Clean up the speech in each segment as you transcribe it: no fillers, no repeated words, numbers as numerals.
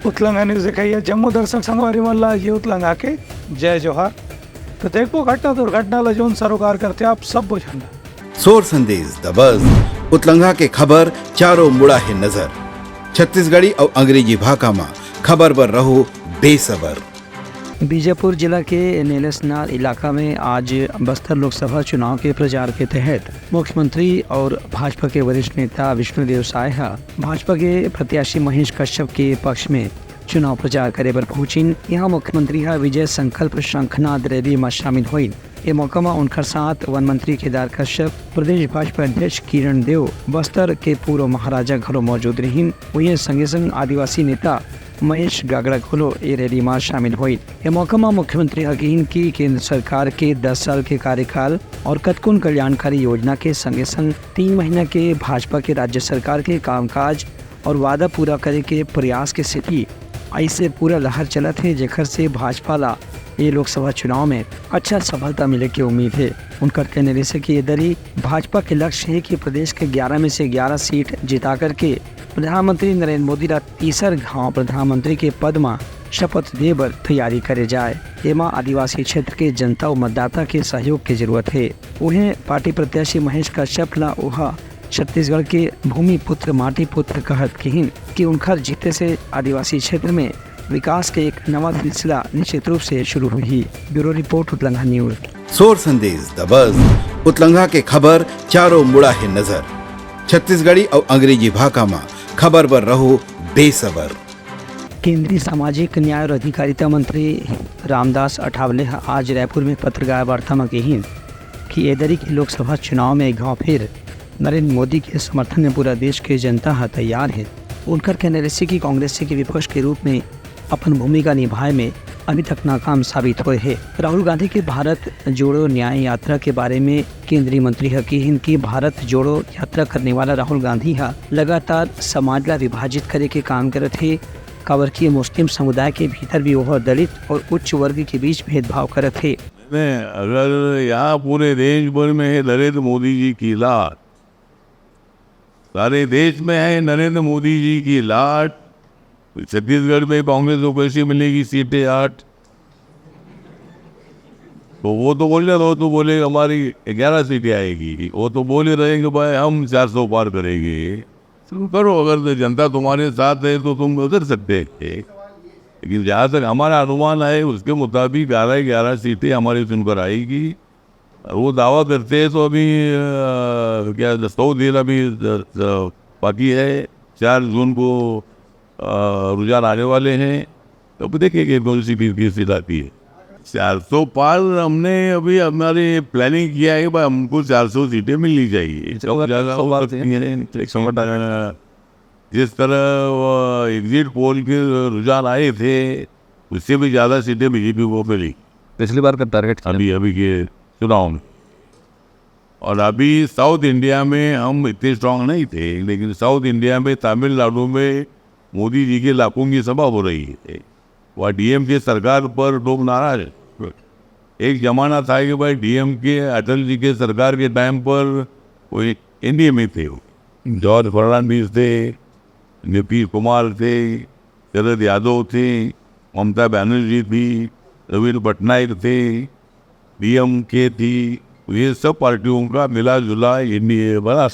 उतलंगाने से कही जम्मू दर्शक संगवारी मल्ला ये उतलंगा के जय जोहार। तो देखो घटना दुर्घटना लजोन सरोकार करते आप सब बुझना। सोर संदेश द बज़ उतलंगा के खबर चारों मुड़ा है नजर। छत्तीसगढ़ी और अंग्रेजी भाषा में खबर पर रहो बेसबर। बीजापुर जिला के नेलसनार इलाका में आज बस्तर लोकसभा चुनाव के प्रचार के तहत मुख्यमंत्री और भाजपा के वरिष्ठ नेता विष्णुदेव साय भाजपा के प्रत्याशी महेश कश्यप के पक्ष में चुनाव प्रचार करे पर पहुंचिन। यहाँ मुख्यमंत्री विजय संकल्प शंखनाद रैली में शामिल हुई। ये मौका में उनके साथ वन मंत्री केदार कश्यप, प्रदेश भाजपा अध्यक्ष किरण देव, बस्तर के पूर्व महाराजा घरों मौजूद रही। वही संगे संग आदिवासी नेता महेश गागड़ा घोलो ये रैली में शामिल हुई। ये मौका में मुख्यमंत्री हकीन की केंद्र सरकार के 10 साल के कार्यकाल और कतकुन कल्याणकारी योजना के संगे संग 3 महीना के भाजपा के राज्य सरकार के कामकाज और वादा पूरा करे के प्रयास के स्थिति ऐसे पूरा लहर चलत है, जेकर से भाजपा ला ये लोकसभा चुनाव में अच्छा सफलता मिले की उम्मीद है। उनका कहने से कि ये दरी भाजपा के लक्ष्य है कि प्रदेश के 11 में से 11 सीट जिता करके प्रधानमंत्री नरेंद्र मोदी रा तीसर घाव प्रधानमंत्री के पद में शपथ दे बर तैयारी करे जाए। एमा आदिवासी क्षेत्र के जनता और मतदाता के सहयोग की जरूरत है। उन्हें पार्टी प्रत्याशी महेश कश्यप ला उहा छत्तीसगढ़ के भूमि पुत्र माटी पुत्र कहत कहिन कि उनका जीते से आदिवासी क्षेत्र में विकास के एक नवा सिलसिला निश्चित रूप से शुरू हुई। ब्यूरो रिपोर्ट उतलंगा न्यूज। सोर संदेश द बज़ उतलंगा के खबर चारों मुड़ा है नजर। छत्तीसगढ़ी और अंग्रेजी भाषा में खबर पर रहो बेसबर। केंद्रीय सामाजिक न्याय और अधिकारिता मंत्री रामदास अठावले आज रायपुर में पत्रकार वार्ता में कही कि एदरी के लोकसभा चुनाव में गाँव फिर नरेंद्र मोदी के समर्थन में पूरा देश के जनता तैयार है। उनका कहना है कि कांग्रेस के विपक्ष के रूप में अपन भूमिका निभाए में अभी तक नाकाम साबित हुए हैं। राहुल गांधी के भारत जोड़ो न्याय यात्रा के बारे में केंद्रीय मंत्री हकीन की भारत जोड़ो यात्रा करने वाला राहुल गांधी लगातार समाज ला विभाजित करे के काम करते थे। काबर की मुस्लिम समुदाय के भीतर भी वह दलित और उच्च वर्ग के बीच भेदभाव करते थे। अगर यहाँ पूरे देश भर में है नरेंद्र मोदी जी की लाट, सारे देश में है नरेंद्र मोदी जी की लाट। छत्तीसगढ़ में कांग्रेस को कैसी मिलेगी सीटें 8, तो वो तो बोल रहे, तो बोले हमारी 11 सीटें आएगी। वो तो बोले रहे कि भाई हम 400 पार करेंगे। तुम करो, अगर जनता तुम्हारे साथ है तो तुम उतर सकते थे। लेकिन जहाँ तक हमारा अनुमान है उसके मुताबिक 11 सीटें हमारे चुनकर आएगी। वो दावा करते हैं तो अभी क्या 100 दिन अभी बाकी है। 4 जून को रुझान आने वाले हैं, तो देखेंगे कौन सी सीट आती है। 400 पार हमने अभी हमारी प्लानिंग किया है भाई, हमको 400 सीटें मिलनी चाहिए। जिस तरह एग्जिट पोल के रुझान आए थे उससे भी ज़्यादा सीटें बीजेपी को मिली पिछली बार का टारगेट अभी के चुनाव में। और अभी साउथ इंडिया में हम इतने स्ट्रांग नहीं थे, लेकिन साउथ इंडिया में तमिलनाडु में मोदी जी के लाखों की सभा हो रही है। वह डीएम के सरकार पर लोग नाराज है। एक जमाना था कि भाई डीएम के अटल जी के सरकार के टाइम पर वो एनडीए में थे, जॉर्ज फर्नांडिस थे, नीतीश कुमार थे, शरद यादव थे, ममता बनर्जी थी, रवींद्र पटनायक थे, डीएम के थी। ये सब पार्टियों का मिला जुला एनडीए बना।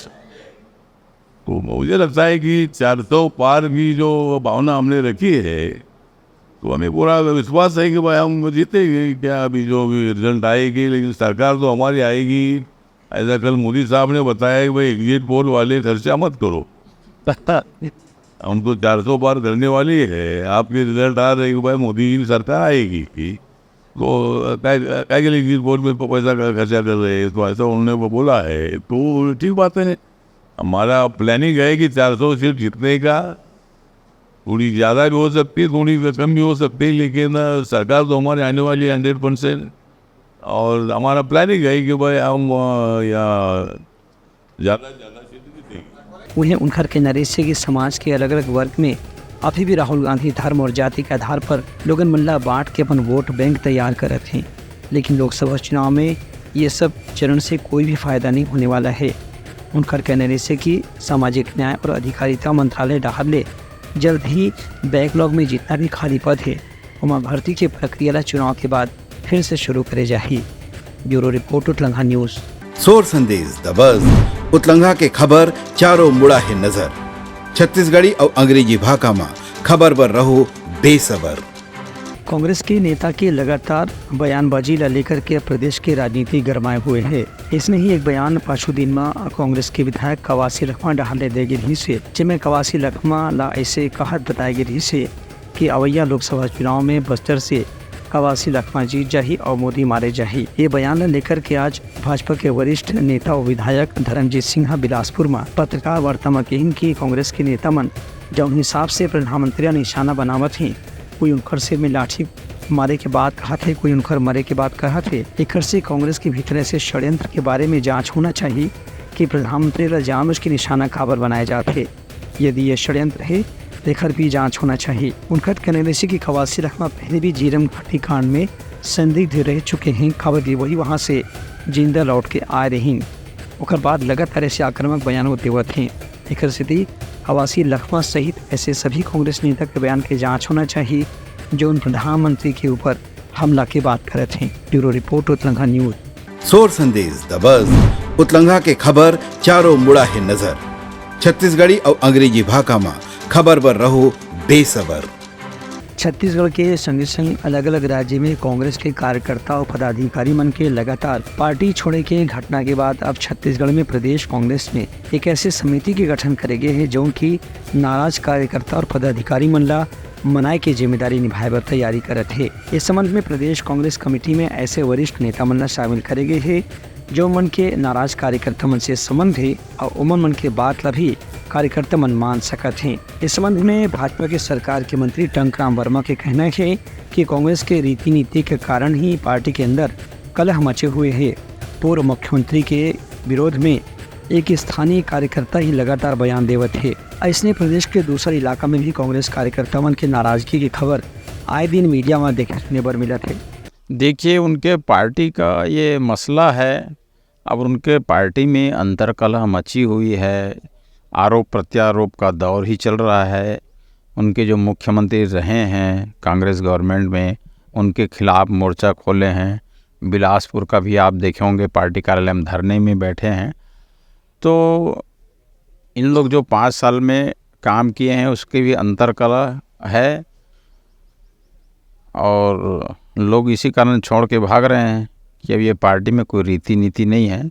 तो मुझे लगता है कि 400 पार की जो भावना हमने रखी है, तो हमें पूरा विश्वास है कि भाई हम जीतेंगे। क्या अभी जो भी रिजल्ट आएगी, लेकिन सरकार तो हमारी आएगी। ऐसा कल मोदी साहब ने बताया कि भाई एग्जिट पोल वाले खर्चा मत करो। हम तो 400 पार करने वाली है। आपके रिजल्ट आ रहे कि भाई मोदी जी की सरकार आएगी, तो क्या के लिए एग्जिट पोल में पैसा खर्चा कर रहे हैं, तो ऐसा उन्होंने बोला है। तो ठीक बात है। हमारा प्लानिंग है कि 400 सीट जीतने का। थोड़ी ज़्यादा भी हो सकती है, थोड़ी कम भी हो सकती है, लेकिन सरकार तो हमारे आने वाली है 100%। और हमारा प्लानिंग है कि भाई हम यहाँ ज़्यादा सीट जीतेंगे। उन्हें उनका कहना से कि समाज के अलग अलग वर्ग में अभी भी राहुल गांधी धर्म और जाति के आधार पर लोगन मल्ला बांट के अपन वोट बैंक तैयार कर थे। लेकिन लोकसभा चुनाव में ये सब चरण से कोई भी फायदा नहीं होने वाला है। उनका कहना से कि सामाजिक न्याय और अधिकारिता मंत्रालय डाहरले जल्द ही बैकलॉग में जितना भी खाली पद है वहाँ भर्ती की प्रक्रिया चुनाव के बाद फिर से शुरू करे जाही। ब्यूरो रिपोर्ट उतलंघा न्यूज़। सोर संदेश द बज़ उतलंघा के खबर चारों मुड़ा है नजर। छत्तीसगढ़ी और अंग्रेजी भाषा में खबर पर रहो बेसबर। कांग्रेस के नेता के लगातार बयानबाजी ला लेकर के प्रदेश के राजनीति गरमाए हुए है। इसने ही एक बयान पाछू दिन में कांग्रेस के विधायक कवासी लखमा डाले दे रही से, जिसमें कवासी लखमा ला ऐसे कहत बताई गई से कि अवैया लोकसभा चुनाव में बस्तर से कवासी लखमा जीत जाही और मोदी मारे जाही। ये बयान लेकर के आज भाजपा के वरिष्ठ नेता और विधायक धर्मजीत सिंह बिलासपुर में पत्रकार वार्ता में कही कि कांग्रेस के नेता मन जौन हिसाब से प्रधानमंत्री निशाना बनावत ही, कोई उनकर से में लाठी मारे के बाद कहा थे, कोई उनकर मरे के बाद कहा थे। एक से कांग्रेस के भीतर से षड्यंत्र के बारे में जांच होना चाहिए कि प्रधानमंत्री ला जानबूझ के निशाना काबर बनाए जाते। यदि ये षड्यंत्र है लेकर भी जांच होना चाहिए। उनका कहने से कि कवासी लखमा पहले भी जीरम घाटी कांड में संदिग्ध रह चुके हैं। खबर दी वही वहाँ से जिंदा लौट के आ रही, उसके बाद लगातार ऐसे आक्रामक बयान होते हुए थे। एक स्थिति कवासी लखमा सहित ऐसे सभी कांग्रेस नेता के बयान की जांच होना चाहिए जो उन प्रधानमंत्री के ऊपर हमला की बात कर रहे थे। ब्यूरो रिपोर्ट उतलंघा न्यूज़। सोर संदेश द बज़ उतलंघा के खबर चारों मुड़ा है नजर। छत्तीसगढ़ी और अंग्रेजी भाषा में खबर पर रहो बेसबर। छत्तीसगढ़ के संगे संग अलग अलग राज्य में कांग्रेस के कार्यकर्ता और पदाधिकारी मन के लगातार पार्टी छोड़े के घटना के बाद अब छत्तीसगढ़ में प्रदेश कांग्रेस में एक ऐसे समिति के गठन करे गए हैं जो कि नाराज कार्यकर्ता और पदाधिकारी मन ला मनाए के जिम्मेदारी निभाए बर तैयारी करत है। इस संबंध में प्रदेश कांग्रेस कमेटी में ऐसे वरिष्ठ नेता मन ला शामिल करे गए है जो मन के नाराज कार्यकर्ता मन से संबंध है और उमन मन के बात ला भी कार्यकर्ता मन मान सकत हैं। इस संबंध में भाजपा के सरकार के मंत्री टंकराम वर्मा के कहना है कि कांग्रेस के रीति नीति के कारण ही पार्टी के अंदर कलह मचे हुए है। पूर्व मुख्यमंत्री के विरोध में एक स्थानीय कार्यकर्ता ही लगातार बयान देवत है। ऐसने प्रदेश के दूसरे इलाका में भी कांग्रेस कार्यकर्ता मन के नाराजगी की खबर आए दिन मीडिया में देखने पर मिला थे। देखिए, उनके पार्टी का ये मसला है। अब उनके पार्टी में अंतर्कलह मची हुई है, आरोप प्रत्यारोप का दौर ही चल रहा है। उनके जो मुख्यमंत्री रहे हैं कांग्रेस गवर्नमेंट में, उनके खिलाफ मोर्चा खोले हैं। बिलासपुर का भी आप देखे होंगे, पार्टी कार्यालय में धरने में बैठे हैं। तो इन लोग जो 5 साल में काम किए हैं उसके भी अंतर्कलह है और लोग इसी कारण छोड़ के भाग रहे हैं कि अब ये पार्टी में कोई रीति नीति नहीं है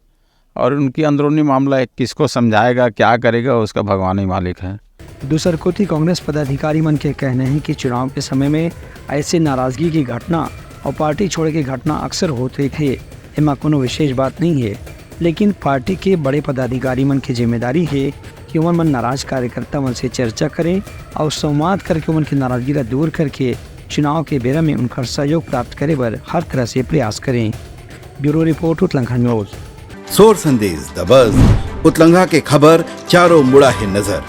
और उनकी अंदरूनी मामला है। किसको समझाएगा, क्या करेगा, उसका भगवान ही मालिक है। दूसर को थी कांग्रेस पदाधिकारी मन के कहने हैं कि चुनाव के समय में ऐसे नाराजगी की घटना और पार्टी छोड़ की घटना अक्सर होते थे। इमा कोनो विशेष बात नहीं है, लेकिन पार्टी के बड़े पदाधिकारी मन की जिम्मेदारी है कि उमन मन नाराज कार्यकर्ता मन से चर्चा करें और संवाद करके उमन की नाराजगी ला दूर करके चुनाव के बेरा में उनका सहयोग प्राप्त करे बर हर तरह से प्रयास करें। ब्यूरो रिपोर्ट उतलंघा न्यूज़। सोर संदेश द बज़ उतलंघा के खबर चारों मुड़ा है नजर।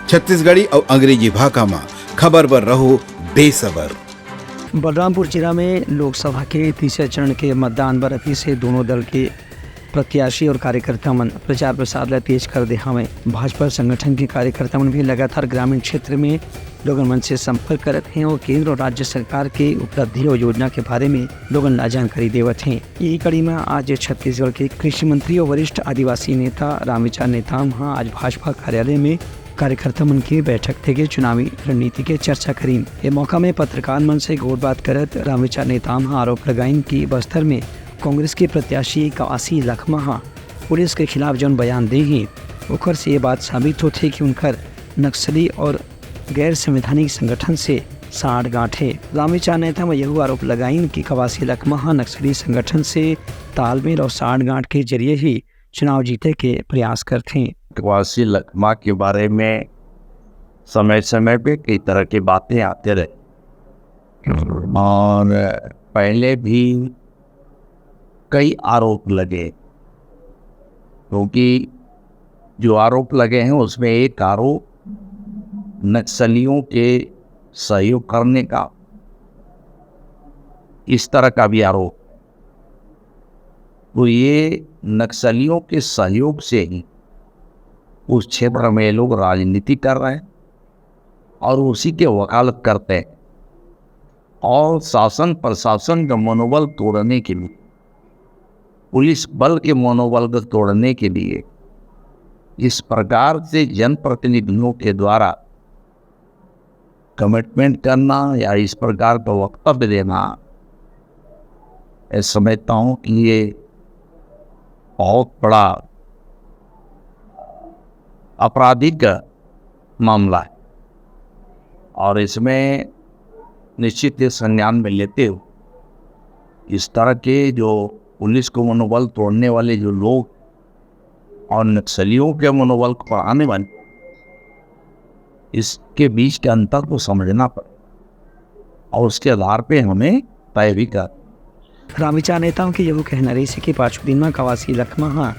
छत्तीसगढ़ी और अंग्रेजी भाषा में खबर पर रहो बेसबर। बलरामपुर जिला में लोकसभा के तीसरे चरण के मतदान बर अभी से दोनों दल के प्रत्याशी और कार्यकर्ता मन प्रचार प्रसार ला तेज कर दे हमें। भाजपा संगठन के कार्यकर्ता मन भी लगातार ग्रामीण क्षेत्र में लोगन मन से संपर्क करत हैं और केंद्र और राज्य सरकार के उपलब्धि और योजना के बारे में लोगन ला जानकारी देवत हैं। यही कड़ी में आज छत्तीसगढ़ के कृषि मंत्री और वरिष्ठ आदिवासी नेता रामविचार नेताम आज भाजपा कार्यालय में कार्यकर्ता मन की बैठक थे चुनावी रणनीति के चर्चा करी। ये मौका में पत्रकार मन से गोट बात करत रामविचार नेताम आरोप लगाइन कि बस्तर में कांग्रेस के प्रत्याशी कवासी लखमा पुलिस के खिलाफ जौन बयान दे ही ओकर से ये बात साबित होते कि उनकर नक्सली और गैर संवैधानिक संगठन से साठ-गांठ है। रामविचार नेता में यह आरोप लगाइन कि कवासी लखमा नक्सली संगठन से तालमेल और साठ-गांठ के जरिए ही चुनाव जीते के प्रयास करते हैं। कवासी लखमा के बारे में समय समय पे कई तरह की बातें आते रहे और पहले भी कई आरोप लगे, क्योंकि जो आरोप लगे हैं उसमें एक आरोप नक्सलियों के सहयोग करने का, इस तरह का भी आरोप। तो ये नक्सलियों के सहयोग से ही उस क्षेत्र में लोग राजनीति कर रहे हैं और उसी के वकालत करते हैं। और शासन प्रशासन का मनोबल तोड़ने के लिए, पुलिस बल के मनोबल को तोड़ने के लिए इस प्रकार से जनप्रतिनिधियों के द्वारा कमिटमेंट करना या इस प्रकार का वक्तव्य देना, मैं समझता हूँ कि ये बहुत बड़ा आपराधिक मामला है और इसमें निश्चित ही संज्ञान में लेते हुए इस तरह के जो पुलिस को मनोबल तोड़ने वाले जो लोग और नक्सलियों के मनोबल को बढ़ाने वाले, इसके बीच के अंतर को समझना पड़े और उसके आधार पे हमें तय भी कर। रामीचा नेताओं की यह कहना रही है कि पाँचवें दिन में कवासी लखमा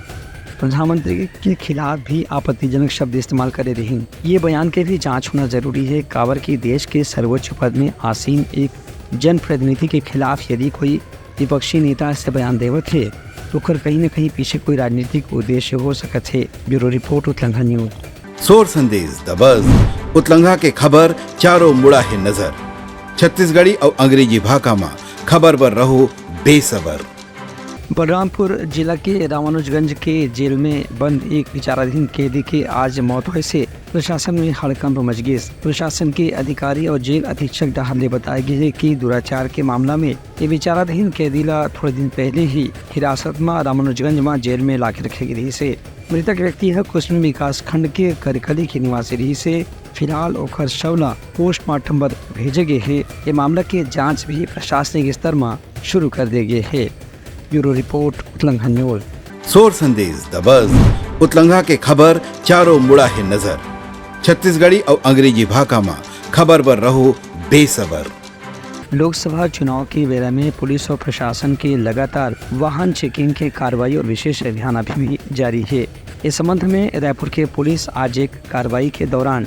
प्रधानमंत्री के खिलाफ भी आपत्तिजनक शब्द इस्तेमाल करे रही। ये बयान के भी जांच होना जरूरी है। कावर की देश के सर्वोच्च पद में आसीन एक जनप्रतिनिधि के खिलाफ यदि कोई विपक्षी नेता ऐसे बयान देवत है तो कर कहीं न कहीं पीछे कोई राजनीतिक उद्देश्य हो सकत है। ब्यूरो रिपोर्ट उत्लंघा न्यूज। सोर संदेश द बज़ उतलंघा के खबर चारों मुड़ा है नजर। छत्तीसगढ़ी और अंग्रेजी भाषा में खबर पर रहो बेसबर। बलरामपुर जिला के रामानुजगंज के जेल में बंद एक विचाराधीन कैदी की आज मौत होने से प्रशासन में हड़कंप मच गई। प्रशासन के अधिकारी और जेल अधीक्षक डहार बताया गया है कि दुराचार के मामला में ये विचाराधीन कैदी ला थोड़े दिन पहले ही हिरासत में रामानुजगंज में जेल में लाके रखे गई से। मृतक व्यक्ति है कुसमी विकास खंड के करकली के निवासी रही से। फिलहाल ओखर शवला पोस्टमार्टम पर भेजे गए है। ये मामला के जांच भी प्रशासनिक स्तर में शुरू कर दिए गए है। ब्यूरो रिपोर्ट उत्लंघा न्यूज। सोर संदेश द बज़ उतलंघा के खबर चारों मुड़ा है नजर। छत्तीसगढ़ी और अंग्रेजी भाषा में खबर पर रहो बेसबर। लोकसभा चुनाव की बेला में पुलिस और प्रशासन की लगातार वाहन चेकिंग की कार्रवाई और विशेष अभियान अभी भी जारी है। इस संबंध में रायपुर के पुलिस आज एक कार्रवाई के दौरान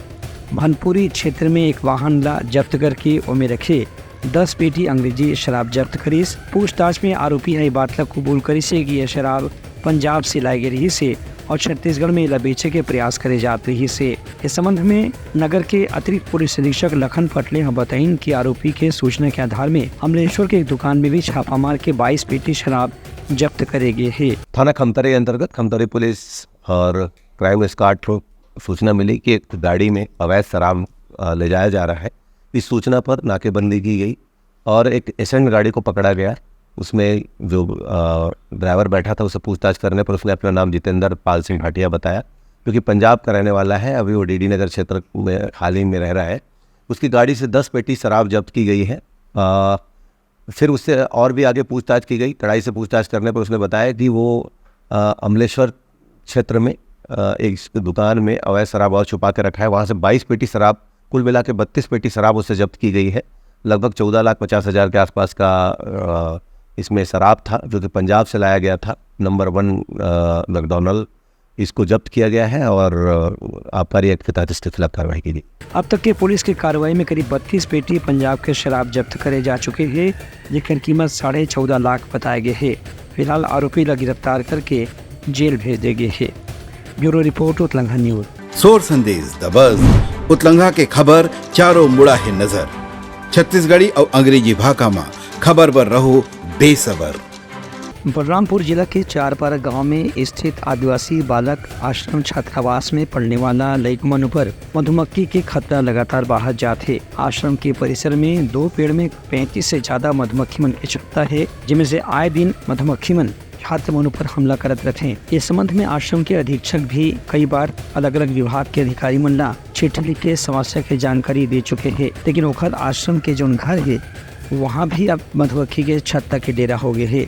भनपुरी क्षेत्र में एक वाहन ला जब्त करके उनमें रखे 10 पेटी अंग्रेजी शराब जब्त करीस। पूछताछ में आरोपी है बात ला कबूल करी से कि यह शराब पंजाब से लाई गई रही से और छत्तीसगढ़ में इला बेचे के प्रयास करे जाते रही से। इस संबंध में नगर के अतिरिक्त पुलिस अधीक्षक लखन पटले हम बताइन कि आरोपी के सूचना के आधार में अमलेश्वर के एक दुकान में भी छापा मार के 22 पेटी शराब जब्त करे गए है। थाना खमतरी अंतर्गत खमतरी पुलिस और क्राइम स्क्वाड को सूचना मिली कि एक गाड़ी में अवैध शराब ले जाया जा रहा है। इस सूचना पर नाकेबंदी की गई और एक एसेंट गाड़ी को पकड़ा गया। उसमें जो ड्राइवर बैठा था उसे पूछताछ करने पर उसने अपना नाम जितेंद्र पाल सिंह भाटिया बताया, क्योंकि पंजाब का रहने वाला है। अभी वो डीडी नगर क्षेत्र में हाल ही में रह रहा है। उसकी गाड़ी से 10 पेटी शराब जब्त की गई है। फिर उससे और भी आगे पूछताछ की गई। कड़ाई से पूछताछ करने पर उसने बताया कि वो अमलेश्वर क्षेत्र में एक दुकान में अवैध शराब और छुपा के रखा है। वहाँ से 22 पेटी शराब, कुल मिला के 32 पेटी शराब उससे जब्त की गई है। लगभग 14,50,000 के आसपास का इसमें शराब था, जो कि पंजाब से लाया गया था। नंबर 1 मैकडॉनल्ड इसको जब्त किया गया है और आबकारी एक्ट के तहत इसके खिलाफ कार्रवाई की गई। अब तक के पुलिस की कार्रवाई में करीब 32 पेटी पंजाब के शराब जब्त करे जा चुके हैं, जिनकी कीमत 14.5 लाख बताए गए है। फिलहाल आरोपी ला गिरफ्तार करके जेल भेज दिए गए है। ब्यूरो रिपोर्ट उत्लंघा न्यूज। सोर संदेश द बज़ उतलंघा के खबर चारों मुड़ा है नजर। छत्तीसगढ़ी और अंग्रेजी भाषा में खबर पर रहो बेसबर। बलरामपुर जिला के चारपारा गांव में स्थित आदिवासी बालक आश्रम छात्रावास में पढ़ने वाला लइकमन पर मधुमक्खी के खतरा लगातार बढ़ जाते। आश्रम के परिसर में 2 पेड़ में 35 से ज्यादा मधुमक्खी मन की क्षमता है, जिनमें से आए दिन मधुमक्खी मन छात्र मनों पर हमला करत रहते। इस संबंध में आश्रम के अधीक्षक भी कई बार अलग अलग विभाग के अधिकारी मन ला चिट्ठी लिख के समस्या की जानकारी दे चुके हैं, लेकिन ओखर आश्रम के जो घर है वहाँ भी अब मधुमक्खी के छत्ता के डेरा हो गए है।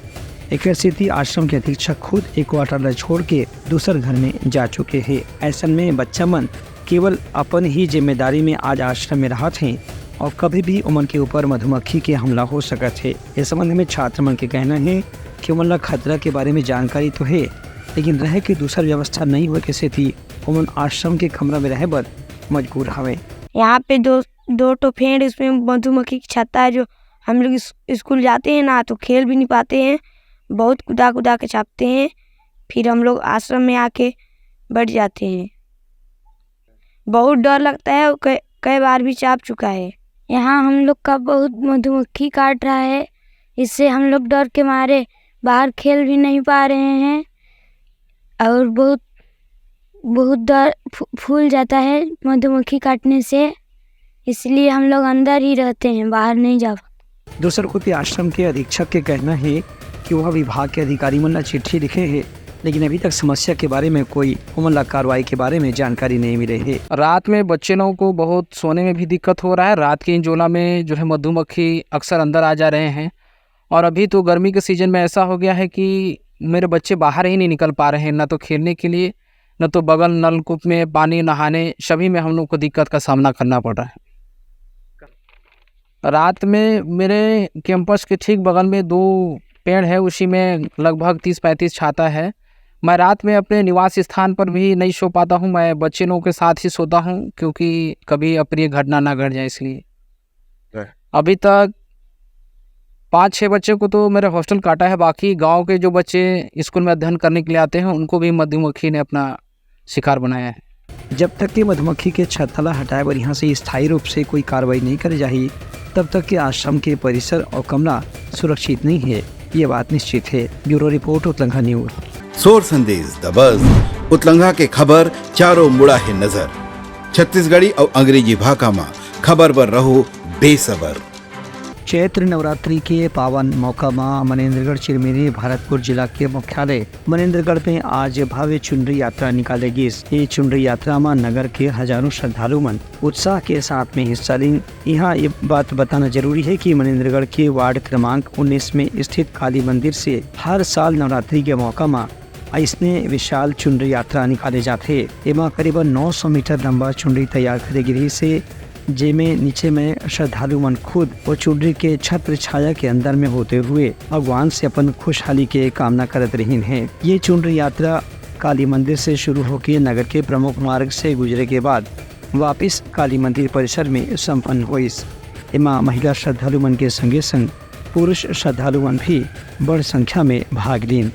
एक स्थिति आश्रम के अधीक्षक खुद एक क्वार्टर छोड़ के दूसर घर में जा चुके हैं। ऐसा में बच्चा मन केवल अपन ही जिम्मेदारी में आज आश्रम में रहते हैं और कभी भी उमन के ऊपर मधुमक्खी के हमला हो सकत है। इस संबंध में छात्र मन के कहना है कि उमन ला खतरा के बारे में जानकारी तो है, लेकिन रह के दूसरा व्यवस्था नहीं हुए कैसे थी उमन आश्रम के कमरा में रहे बर मजबूर हवे। यहाँ पे दो तो फेंड इसमें मधुमक्खी की छत्ता है। जो हम लोग स्कूल जाते हैं ना तो खेल भी नहीं पाते हैं, बहुत कुदा के छापते हैं, फिर हम लोग आश्रम में आके बैठ जाते हैं। बहुत डर लगता है कई बार भी चाप चुका है। यहाँ हम लोग का बहुत मधुमक्खी काट रहा है, इससे हम लोग डर के मारे बाहर खेल भी नहीं पा रहे हैं और बहुत डर फूल जाता है मधुमक्खी काटने से, इसलिए हम लोग अंदर ही रहते हैं, बाहर नहीं जा पाते। दूसरकुटी आश्रम के अधीक्षक के कहना है कि वह विभाग के अधिकारी मन चिट्ठी लिखे हैं, लेकिन अभी तक समस्या के बारे में कोई उमला कार्रवाई के बारे में जानकारी नहीं मिले है। रात में बच्चे लोगों को बहुत सोने में भी दिक्कत हो रहा है। रात के इंजोला में जो है मधुमक्खी अक्सर अंदर आ जा रहे हैं और अभी तो गर्मी के सीज़न में ऐसा हो गया है कि मेरे बच्चे बाहर ही नहीं निकल पा रहे हैं, ना तो खेलने के लिए, न तो बगल नलकूप में पानी नहाने, सभी में हम लोग को दिक्कत का सामना करना पड़ रहा है। रात में मेरे कैंपस के ठीक बगल में 2 पेड़ है, उसी में लगभग 30-35 छाता है। मैं रात में अपने निवास स्थान पर भी नहीं सो पाता हूँ, मैं बच्चे लोगों के साथ ही सोता हूँ क्योंकि कभी अप्रिय घटना ना घट जाए, इसलिए। अभी तक 5-6 बच्चे को तो मेरे हॉस्टल काटा है, बाकी गांव के जो बच्चे स्कूल में अध्ययन करने के लिए आते हैं उनको भी मधुमक्खी ने अपना शिकार बनाया है। जब तक कि मधुमक्खी के छत्तला हटाए और यहाँ से स्थायी रूप से कोई कार्रवाई नहीं करी जाए, तब तक कि आश्रम के परिसर और कमरा सुरक्षित नहीं है, ये बात निश्चित है। ब्यूरो रिपोर्ट उतलंघा न्यूज। सोर संदेश द बज़ उतलंघा के खबर चारों मुड़ा है नजर। छत्तीसगढ़ी और अंग्रेजी भाषा में खबर पर रहो बेसबर। चैत्र नवरात्रि के पावन मौका में मनेन्द्रगढ़ चिरमिरी भरतपुर जिला के मुख्यालय मनेन्द्रगढ़ में आज भव्य चुनरी यात्रा निकालेगी। ये चुनरी यात्रा में नगर के हजारों श्रद्धालु मन उत्साह के साथ में हिस्सा लेंगे। यहाँ ये बात बताना जरूरी है कि मनेन्द्रगढ़ के वार्ड क्रमांक 19 में स्थित काली मंदिर से हर साल नवरात्रि के मौका में इसने विशाल चुनरी यात्रा निकाले जाते हैं। एमा करीबन 900 मीटर लंबा चुनरी तैयार करेगी से जेमे नीचे में श्रद्धालु मन खुद और चुनरी के छत्र छाया के अंदर में होते हुए भगवान से अपन खुशहाली के कामना करत रही हैं। ये चुनरी यात्रा काली मंदिर से शुरू होकर नगर के प्रमुख मार्ग से गुजरे के बाद वापस काली मंदिर परिसर में संपन्न हुई। एमा महिला श्रद्धालु मन के संगे संग पुरुष श्रद्धालु मन भी बड़ संख्या में भाग लें।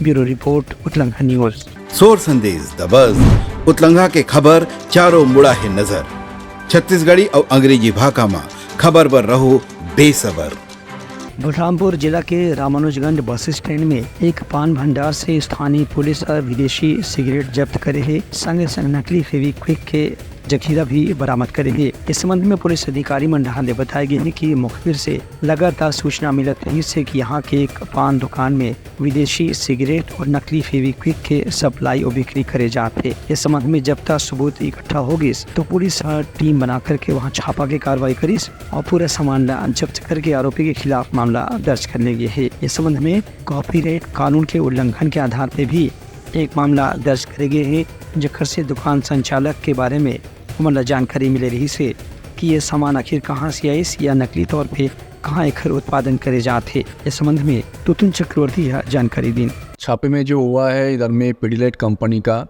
ब्यूरो रिपोर्ट उतलंघा न्यूज। सोर संदेश द बज़ उतलंघा के खबर चारों मुड़ा है नजर। छत्तीसगढ़ी और अंग्रेजी भाषा में खबर पर रहो बेसबर। बलरामपुर जिला के रामानुजगंज बस स्टैंड में एक पान भंडार से स्थानीय पुलिस और विदेशी सिगरेट जब्त करे है, संगे संग नकली फेविक्विक के जखीरा भी बरामद करे है। इस संबंध में पुलिस अधिकारी मंडहाल ने बताया गया है कि मुखबिर से लगातार सूचना मिलत रही से कि यहाँ के एक पान दुकान में विदेशी सिगरेट और नकली फेविक्विक के सप्लाई और बिक्री करे जाते। इस संबंध में जब तक सबूत इकट्ठा होगी तो पुलिस टीम बना करके वहाँ छापा के कार्रवाई करी और पूरा सामान जब्त करके आरोपी के खिलाफ मामला दर्ज करने गए है। इस संबंध में कॉपीराइट कानून के उल्लंघन के आधार पर भी एक मामला दर्ज करे गए है, जखर से दुकान संचालक के बारे में मतलब जानकारी मिले रही से कि ये सामान आखिर कहाँ से आई या नकली तौर पे कहाँ एक उत्पादन करे जाते। इस संबंध में तुतुन चक्रवर्ती जानकारी दी। छापे में जो हुआ है इधर में पीडीलाइट कंपनी का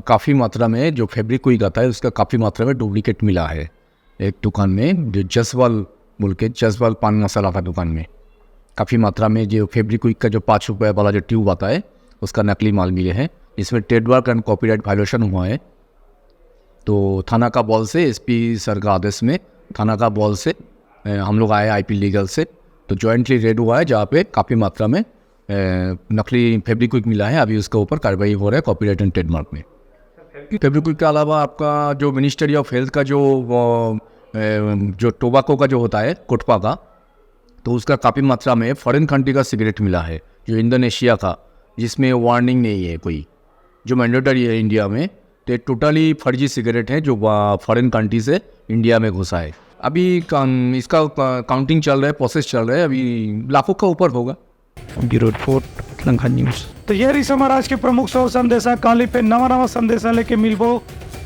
काफ़ी मात्रा में जो फेब्रिक्विक आता है उसका काफ़ी मात्रा में डुप्लीकेट मिला है। एक दुकान में जो जसवाल बोल के जसवाल पान मसाला का दुकान में काफ़ी मात्रा में जो फेब्रिक्विक का जो 5 रुपये वाला जो ट्यूब आता है उसका नकली माल मिले हैं। इसमें ट्रेडमार्क एंड कॉपीराइट वायलेशन हुआ है। तो थाना का बॉल से एसपी सर का आदेश में थाना का बॉल से हम लोग आए आईपी लीगल से, तो जॉइंटली रेड हुआ है जहाँ पे काफ़ी मात्रा में नकली फेब्रिक्विक मिला है। अभी उसके ऊपर कार्रवाई हो रहा है कॉपीराइट एंड ट्रेडमार्क में। फेब्रिक्विक के अलावा आपका जो मिनिस्ट्री ऑफ हेल्थ का जो टोबाको का जो होता है कोटपा का, तो उसका काफ़ी मात्रा में फॉरेन कंट्री का सिगरेट मिला है, जो इंडोनेशिया का, जिसमें वार्निंग नहीं है कोई, जो मैंडेटरी है इंडिया में। तो टोटली फर्जी सिगरेट है जो फॉरेन कंट्री से इंडिया में घुसा है। अभी इसका काउंटिंग चल रहा है, प्रोसेस चल रहा है, अभी लाखों का ऊपर होगा। ब्यूरो रिपोर्ट लंघा न्यूज। तो ये रही समाज के प्रमुख सौ संदेशा काली पे नवा संदेशा लेके मिलबो।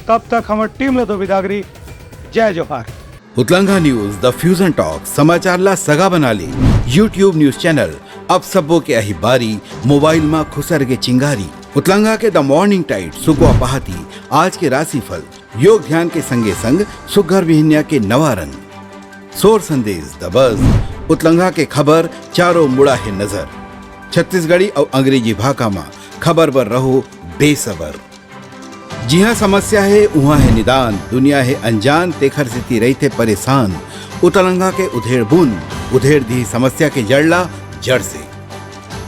तब तक हमारी टीम ले दो विदागरी। जय जोहार। उतलंघा न्यूज द फ्यूजन टॉक समाचार ला सगा बना ली। यूट्यूब न्यूज चैनल अब सबो के अही बारी मोबाइल में खुसर के चिंगारी। उतलंघा के द मॉर्निंग टाइड सुगवा पहाती आज के राशिफल योग ध्यान के संगे संग सुघर विहिन्या के नवा रंग। सोर संदेश द बज़ उतलंघा के खबर चारों मुड़ा है नजर। छत्तीसगढ़ी और अंग्रेजी भाषा में खबर पर रहो बेसबर। जी हाँ, समस्या है वहाँ है निदान, दुनिया है अनजान तेखर से ती रही थे परेशान। उतलंगा के उधेड़ बुन उधेड़ दी समस्या के जड़ला जड़ से।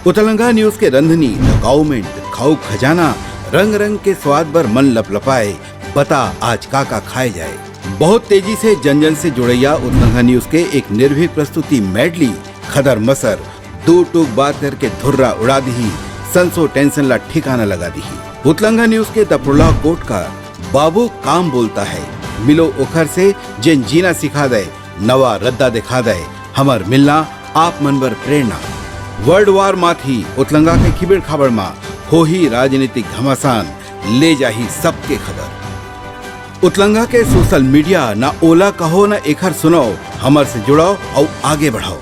उतलंगा न्यूज के रंधनी द गवर्नमेंट खाऊ खजाना रंग रंग के स्वाद पर मन लपलपाए, बता आज का खाए जाए। बहुत तेजी से जन जन से जुड़ैया उतलंगा न्यूज के एक निर्भीक प्रस्तुति मेडली खदर मसर दो टूक बात करके धुर्रा उड़ा दी, संसो टेंशन ला ठिकाना लगा दी। उतलंगा न्यूज के दपुरला कोट का बाबू काम बोलता है, मिलो उखर से जिन जीना सिखा दे, नवा रद्दा दिखा दे, हमर मिलना आप मनबर प्रेरणा। वर्ल्ड वार माथी उतलंगा के खिबड़ खबर मा हो ही राजनीतिक घमासान, ले जाही सबके खबर। उतलंगा के सोशल मीडिया ना ओला कहो ना एखर सुनाओ, हमर से जुड़ाओ और आगे बढ़ाओ।